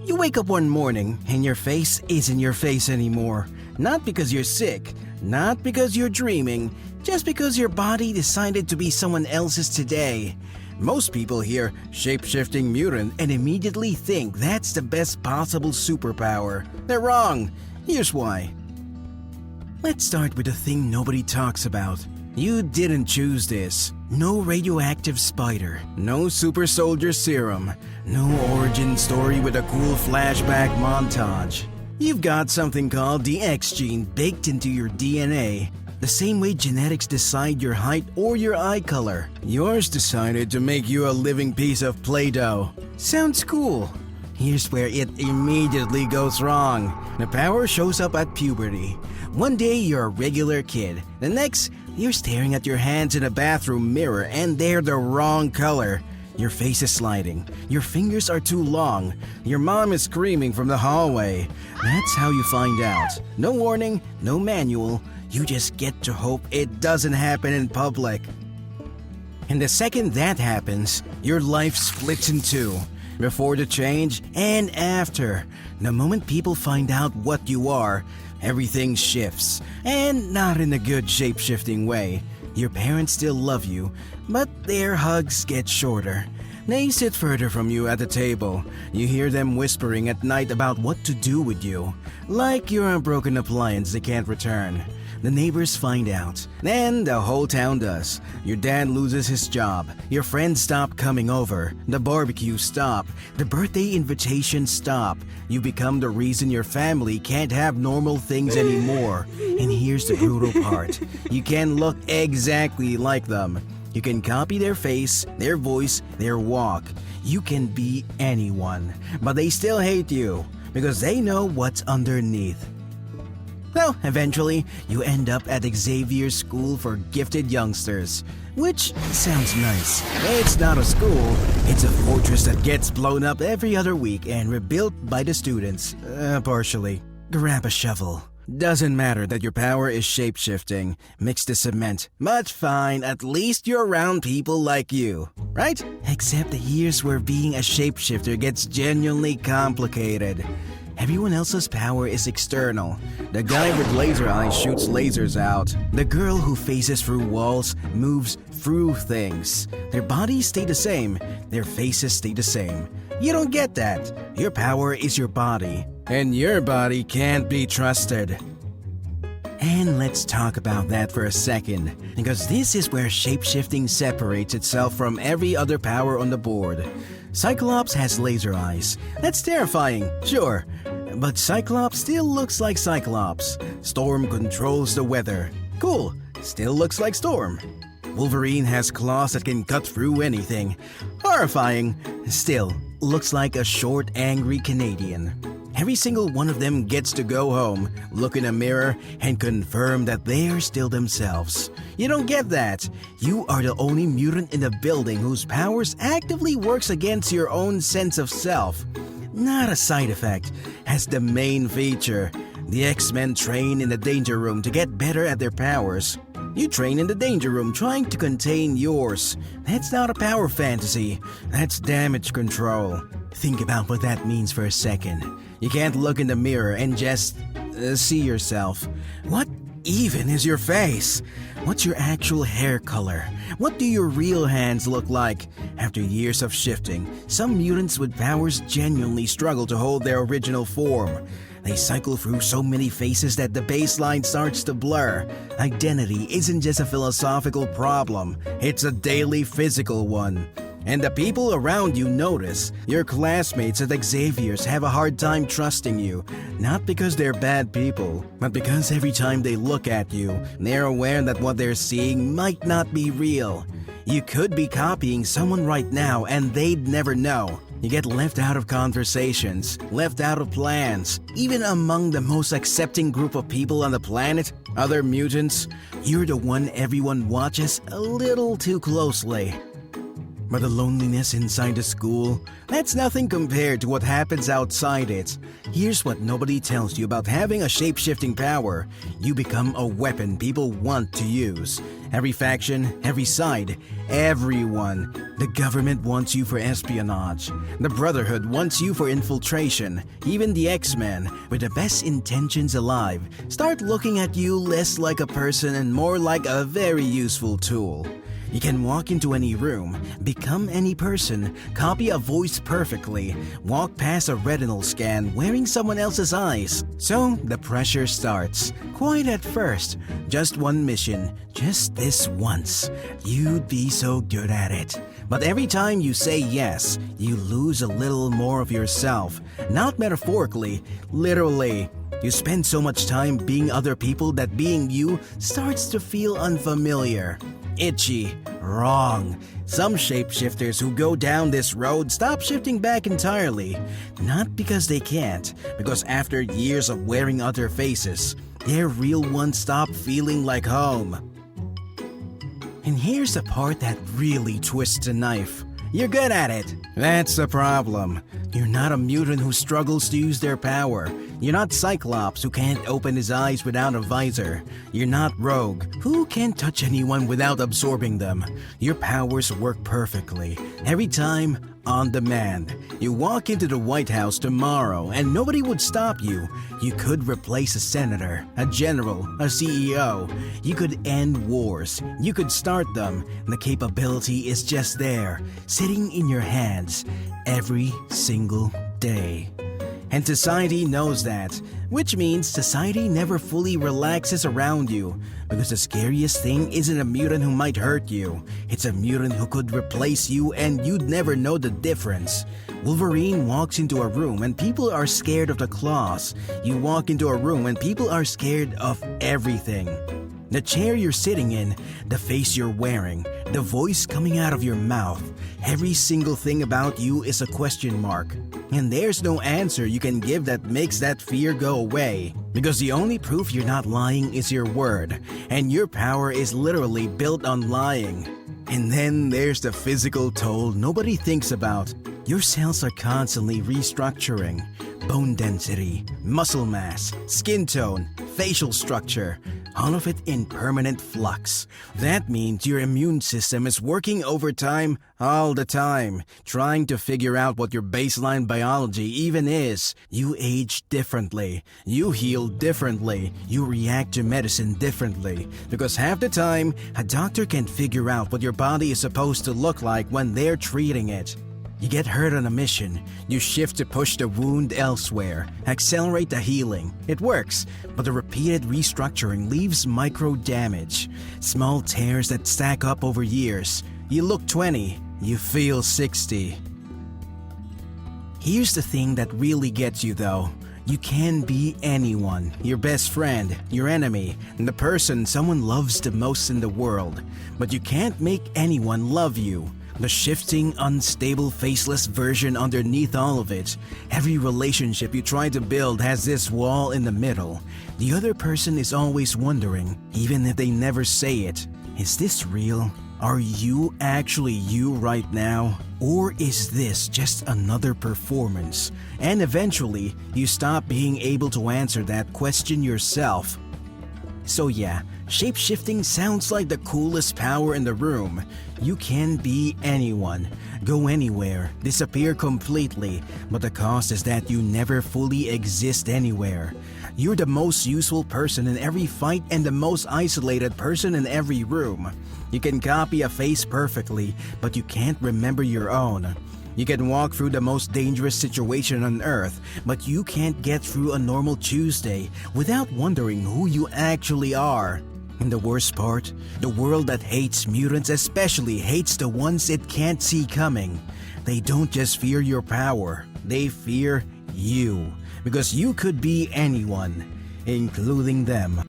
You wake up one morning and your face isn't your face anymore. Not because you're sick, not because you're dreaming, just because your body decided to be someone else's today. Most people hear Shapeshifting Mutant and immediately think that's the best possible superpower. They're wrong. Here's why. Let's start with the thing nobody talks about. You didn't choose this. No radioactive spider, no super soldier serum, no origin story with a cool flashback montage. You've got something called the X gene baked into your DNA. The same way genetics decide your height or your eye color. Yours decided to make you a living piece of Play-Doh. Sounds cool. Here's where it immediately goes wrong. The power shows up at puberty. One day you're a regular kid. The next, you're staring at your hands in a bathroom mirror and they're the wrong color. Your face is sliding. Your fingers are too long. Your mom is screaming from the hallway. That's how you find out. No warning, no manual. You just get to hope it doesn't happen in public. And the second that happens, your life splits in two. Before the change and after. The moment people find out what you are, everything shifts. And not in a good shape-shifting way. Your parents still love you, but their hugs get shorter. They sit further from you at the table. You hear them whispering at night about what to do with you. Like you're a broken appliance they can't return. The neighbors find out. Then the whole town does. Your dad loses his job. Your friends stop coming over. The barbecue stop. The birthday invitations stop. You become the reason your family can't have normal things anymore. And here's the brutal part. You can look exactly like them. You can copy their face, their voice, their walk. You can be anyone. But they still hate you because they know what's underneath. Well, eventually, you end up at Xavier's School for Gifted Youngsters, which sounds nice. It's not a school, it's a fortress that gets blown up every other week and rebuilt by the students, partially. Grab a shovel. Doesn't matter that your power is shape-shifting, mix the cement, but fine, at least you're around people like you, right? Except here's where being a shapeshifter gets genuinely complicated. Everyone else's power is external. The guy with laser eyes shoots lasers out. The girl who faces through walls moves through things. Their bodies stay the same. Their faces stay the same. You don't get that. Your power is your body. And your body can't be trusted. And let's talk about that for a second, because this is where shapeshifting separates itself from every other power on the board. Cyclops has laser eyes. That's terrifying, sure. But Cyclops still looks like Cyclops. Storm controls the weather. Cool, still looks like Storm. Wolverine has claws that can cut through anything. Horrifying, still looks like a short, angry Canadian. Every single one of them gets to go home, look in a mirror, and confirm that they're still themselves. You don't get that. You are the only mutant in the building whose powers actively works against your own sense of self. Not a side effect, as the main feature. The X-Men train in the danger room to get better at their powers. You train in the danger room trying to contain yours. That's not a power fantasy, that's damage control. Think about what that means for a second. You can't look in the mirror and just see yourself. What even is your face? What's your actual hair color? What do your real hands look like? After years of shifting, some mutants with powers genuinely struggle to hold their original form. They cycle through so many faces that the baseline starts to blur. Identity isn't just a philosophical problem, it's a daily physical one. And the people around you notice. Your classmates at Xavier's have a hard time trusting you, not because they're bad people, but because every time they look at you, they're aware that what they're seeing might not be real. You could be copying someone right now and they'd never know. You get left out of conversations, left out of plans. Even among the most accepting group of people on the planet, other mutants, you're the one everyone watches a little too closely. But the loneliness inside the school, that's nothing compared to what happens outside it. Here's what nobody tells you about having a shape-shifting power. You become a weapon people want to use. Every faction, every side, everyone. The government wants you for espionage. The Brotherhood wants you for infiltration. Even the X-Men, with the best intentions alive, start looking at you less like a person and more like a very useful tool. You can walk into any room, become any person, copy a voice perfectly, walk past a retinal scan wearing someone else's eyes. So the pressure starts. Quiet at first. Just one mission. Just this once. You'd be so good at it. But every time you say yes, you lose a little more of yourself. Not metaphorically, literally. You spend so much time being other people that being you starts to feel unfamiliar. Itchy. Wrong. Some shapeshifters who go down this road stop shifting back entirely. Not because they can't, because after years of wearing other faces, their real ones stop feeling like home. And here's the part that really twists the knife. You're good at it. That's the problem. You're not a mutant who struggles to use their power. You're not Cyclops who can't open his eyes without a visor. You're not Rogue who can't touch anyone without absorbing them. Your powers work perfectly. Every time, on demand. You walk into the White House tomorrow and nobody would stop you. You could replace a senator, a general, a CEO. You could end wars. You could start them. The capability is just there, sitting in your hands every single day. And society knows that, which means society never fully relaxes around you. Because the scariest thing isn't a mutant who might hurt you. It's a mutant who could replace you and you'd never know the difference. Wolverine walks into a room and people are scared of the claws. You walk into a room and people are scared of everything. The chair you're sitting in, the face you're wearing, the voice coming out of your mouth. Every single thing about you is a question mark. And there's no answer you can give that makes that fear go away. Because the only proof you're not lying is your word. And your power is literally built on lying. And then there's the physical toll nobody thinks about. Your cells are constantly restructuring. Bone density, muscle mass, skin tone, facial structure. All of it in permanent flux. That means your immune system is working overtime all the time, trying to figure out what your baseline biology even is. You age differently. You heal differently. You react to medicine differently. Because half the time, a doctor can figure out what your body is supposed to look like when they're treating it. You get hurt on a mission. You shift to push the wound elsewhere, accelerate the healing. It works, but the repeated restructuring leaves micro damage. Small tears that stack up over years. You look 20, you feel 60. Here's the thing that really gets you though. You can be anyone, your best friend, your enemy, and the person someone loves the most in the world. But you can't make anyone love you. The shifting, unstable, faceless version underneath all of it. Every relationship you try to build has this wall in the middle. The other person is always wondering, even if they never say it, is this real? Are you actually you right now? Or is this just another performance? And eventually, you stop being able to answer that question yourself. So yeah, shapeshifting sounds like the coolest power in the room. You can be anyone, go anywhere, disappear completely, but the cost is that you never fully exist anywhere. You're the most useful person in every fight and the most isolated person in every room. You can copy a face perfectly, but you can't remember your own. You can walk through the most dangerous situation on Earth, but you can't get through a normal Tuesday without wondering who you actually are. And the worst part, the world that hates mutants especially hates the ones it can't see coming. They don't just fear your power, they fear you. Because you could be anyone, including them.